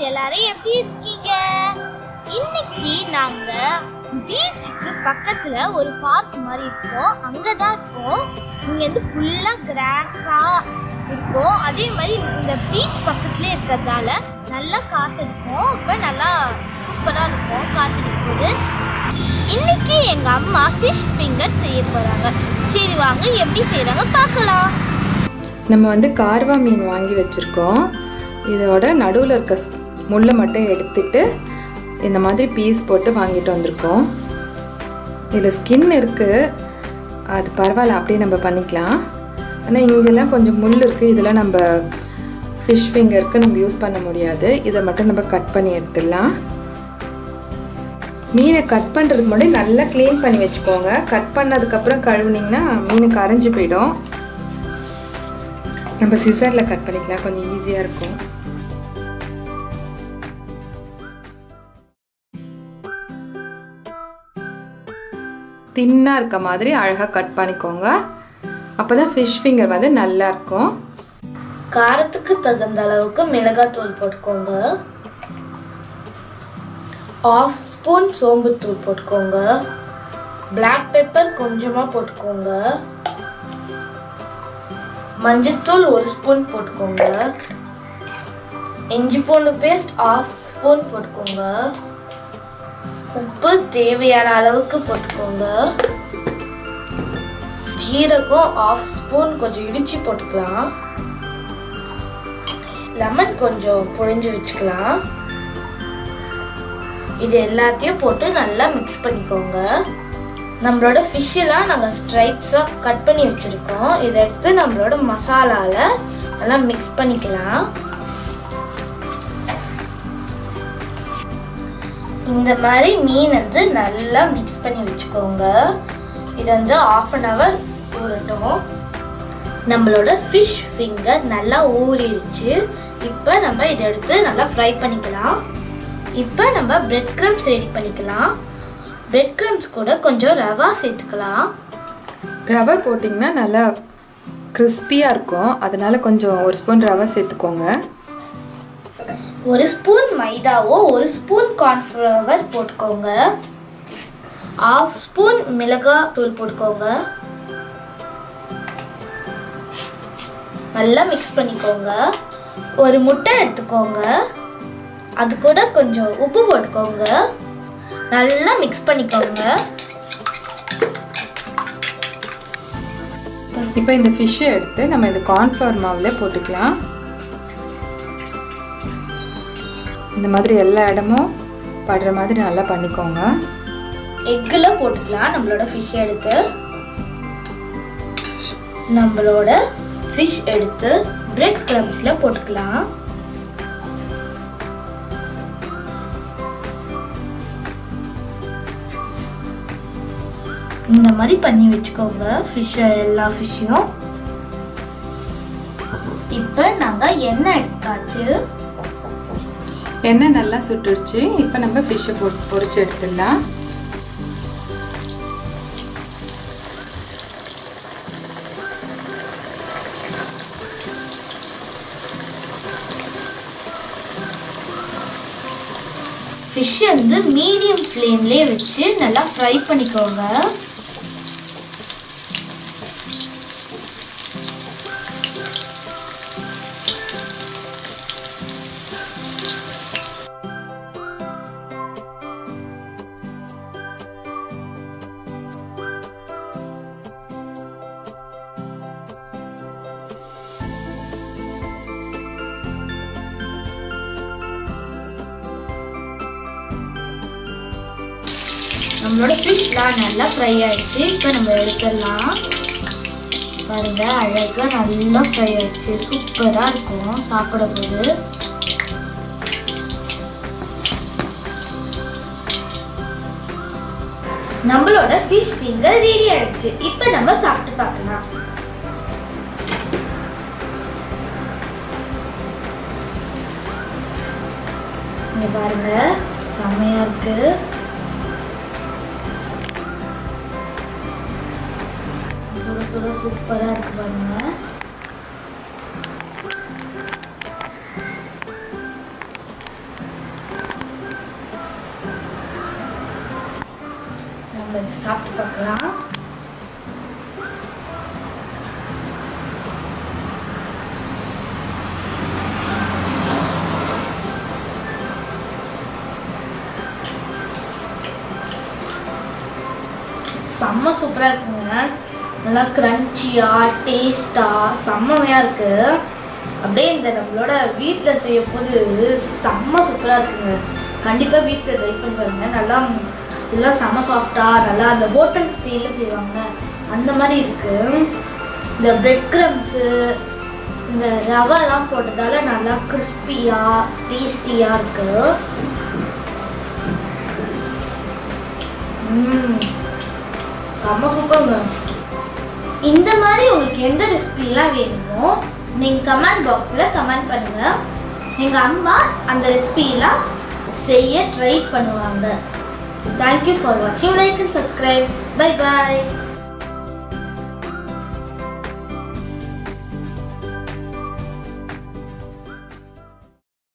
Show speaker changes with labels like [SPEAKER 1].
[SPEAKER 1] எல்லாரும் எப்படி இருக்கீங்க? இன்னைக்கு நாங்க பீச்சுக்கு பக்கத்துல ஒரு பார்க் மாதிரி இருக்கோம், அங்கதான் இருக்கோம். இங்க வந்து ஃபுல்லா கிராஸா இருக்கும். அதே மாதிரி இந்த பீச் பக்கத்துலேயே இருக்கிறதால நல்லா காற்று இருக்கும். இப்போ நல்லா சூப்பரா இருக்கும் காற்று இருக்கும்போது. இன்னைக்கு எங்க அம்மா ஃபிஷ் ஃபிங்கர் செய்ய போறாங்க. சரி வாங்க எப்படி செய்யறாங்க பார்க்கலாம்.
[SPEAKER 2] நம்ம வந்து கார்வா மீன் வாங்கி வச்சுருக்கோம். இதோட நடுவில் இருக்க முள்ளை மட்டும் எடுத்துட்டு இந்த மாதிரி பீஸ் போட்டு வாங்கிட்டு வந்திருக்கோம். இதில் ஸ்கின் இருக்குது, அது பரவாயில்ல, அப்படியே நம்ம பண்ணிக்கலாம். ஆனால் இங்கெல்லாம் கொஞ்சம் முள் இருக்குது, இதெல்லாம் நம்ம ஃபிஷ் ஃபிங்கருக்கு நம்ம யூஸ் பண்ண முடியாது. இதை மட்டும் நம்ம கட் பண்ணி எடுத்துடலாம். மீனை கட் பண்ணுறதுக்கு முன்னாடி நல்லா க்ளீன் பண்ணி வச்சுக்கோங்க. கட் பண்ணதுக்கப்புறம் கழுவுனிங்கன்னா மீன் கரைஞ்சி போயிடும். நம்ம சிசரில் கட் பண்ணிக்கலாம், கொஞ்சம் ஈஸியாக இருக்கும். தின்னாக இருக்க மாதிரி அழகாக கட் பண்ணிக்கோங்க. அப்போ தான் ஃபிஷ் ஃபிங்கர் வந்து நல்லா இருக்கும்.
[SPEAKER 1] காரத்துக்கு தகுந்த அளவுக்கு மிளகாத்தூள் போட்டுக்கோங்க. 1/2 ஸ்பூன் சோம்புத்தூள் போட்டுக்கோங்க. பிளாக் பெப்பர் கொஞ்சமாக போட்டுக்கோங்க. மஞ்சத்தூள் 1 ஸ்பூன் போட்டுக்கோங்க. இஞ்சி பூண்டு பேஸ்ட் 1/2 ஸ்பூன் போட்டுக்கோங்க. உப்பு தேவையான அளவுக்கு போட்டுக்கோங்க. ஜீரகம் 1/2 ஸ்பூன் கொஞ்சம் இடிச்சு போட்டுக்கலாம். லெமன் கொஞ்சம் புழிஞ்சு வச்சுக்கலாம். இது எல்லாத்தையும் போட்டு நல்லா மிக்ஸ் பண்ணிக்கோங்க. நம்மளோட ஃபிஷ்ஷெல்லாம் நாங்கள் ஸ்ட்ரைப்ஸாக கட் பண்ணி வச்சுருக்கோம். இதை எடுத்து நம்மளோட மசாலாவில் நல்லா மிக்ஸ் பண்ணிக்கலாம். இந்த மாதிரி மீன் வந்து நல்லா மிக்ஸ் பண்ணி வச்சுக்கோங்க. இது வந்து 1/2 hour ஊறட்டும். நம்மளோட ஃபிஷ் ஃபிங்கர் நல்லா ஊறிடுச்சு. இப்போ நம்ம இதை எடுத்து நல்லா ஃப்ரை பண்ணிக்கலாம். இப்போ நம்ம பிரெட் க்ரம்ஸ் ரெடி பண்ணிக்கலாம். பிரெட் க்ரம்ஸ் கூட கொஞ்சம் ரவா சேர்த்துக்கலாம்.
[SPEAKER 2] ரவை போட்டிங்கன்னா நல்லா கிறிஸ்பியாக இருக்கும், அதனால கொஞ்சம் 1 ஸ்பூன் ரவை சேர்த்துக்கோங்க.
[SPEAKER 1] 1 ஸ்பூன் மைதாவோ 1 ஸ்பூன் கார்ன்ஃப்ளவர் போட்டுக்கோங்க. 1/2 ஸ்பூன் மிளகாய் தூள் போட்டுக்கோங்க. நல்லா மிக்ஸ் பண்ணிக்கோங்க. 1 முட்டை எடுத்துக்கோங்க. அது கூட கொஞ்சம் உப்பு போட்டுக்கோங்க. நல்லா மிக்ஸ் பண்ணிக்கோங்க.
[SPEAKER 2] இப்போ இந்த ஃபிஷ்ஷை எடுத்து நம்ம இந்த கார்ன்ஃப்ளவர் மாவில் போட்டுக்கலாம். இந்த மாதிரி எல்லா இடமும் படுற மாதிரி நல்லா பண்ணிக்கோங்க.
[SPEAKER 1] எக்கில் போட்டுக்கலாம். நம்மளோட ஃபிஷ் எடுத்து பிரெட் க்ரம்ஸில் போட்டுக்கலாம். இந்த மாதிரி பண்ணி வச்சுக்கோங்க எல்லா ஃபிஷ்ஷையும். இப்போ நாங்கள் எண்ணெய் எடுத்தாச்சு.
[SPEAKER 2] எண்ணெய் நல்லா சுட்டுடுச்சு. இப்போ நம்ம ஃபிஷ்ஷை பொரிச்சு எடுத்துடலாம்.
[SPEAKER 1] ஃபிஷ் வந்து மீடியம் ஃப்ளேம்லேயே வச்சு நல்லா ஃப்ரை பண்ணிக்கோங்க. நம்மளோட ஃபிஷ்லாம் நல்லா ஃப்ரை ஆயிடுச்சு. இப்போ நம்ம எடுத்துடலாம். பாருங்க, அழகாக நல்லா ஃப்ரை ஆயிடுச்சு. சூப்பராக இருக்கும் சாப்பிடும்போது. நம்மளோட ஃபிஷ் ஃபிங்கர் ரெடி ஆயிடுச்சு. இப்போ நம்ம சாப்பிட்டு பார்க்கலாம். இங்க பாருங்க, செம்மையா இருக்கு. சுட சூப்பரா இருக்கு பாருங்க. நம்ம சாப்பிட்டு பார்க்கலாம். செம்ம சூப்பராக இருக்குங்க. நல்லா க்ரன்ச்சியாக டேஸ்ட்டாக செம்மையாக இருக்குது. அப்படியே இந்த நம்மளோட வீட்டில் செய்ய போது செம்ம சூப்பராக இருக்குங்க. கண்டிப்பாக வீட்டில் ட்ரை பண்ணி பாருங்க. நல்லா இதெல்லாம் செம்ம சாஃப்டாக நல்லா அந்த ஹோட்டல் ஸ்டைலில் செய்வாங்க அந்த மாதிரி இருக்குது. இந்த பிரெட் க்ரம்ஸு இந்த ரவைலாம் போட்டதால நல்லா கிறிஸ்பியாக டேஸ்டியாக இருக்குது. செம்ம சூப்பருங்க. இந்த மாதிரி உங்களுக்கு எந்த ரெசிபிலாம் வேணுமோ நீங்கள் கமெண்ட் பாக்ஸில் கமெண்ட் பண்ணுங்கள். எங்கள் அம்மா அந்த ரெசிபிலாம் செய்ய ட்ரை பண்ணுவாங்க. தேங்க்யூ ஃபார் வாட்சிங். Like and subscribe. Bye bye.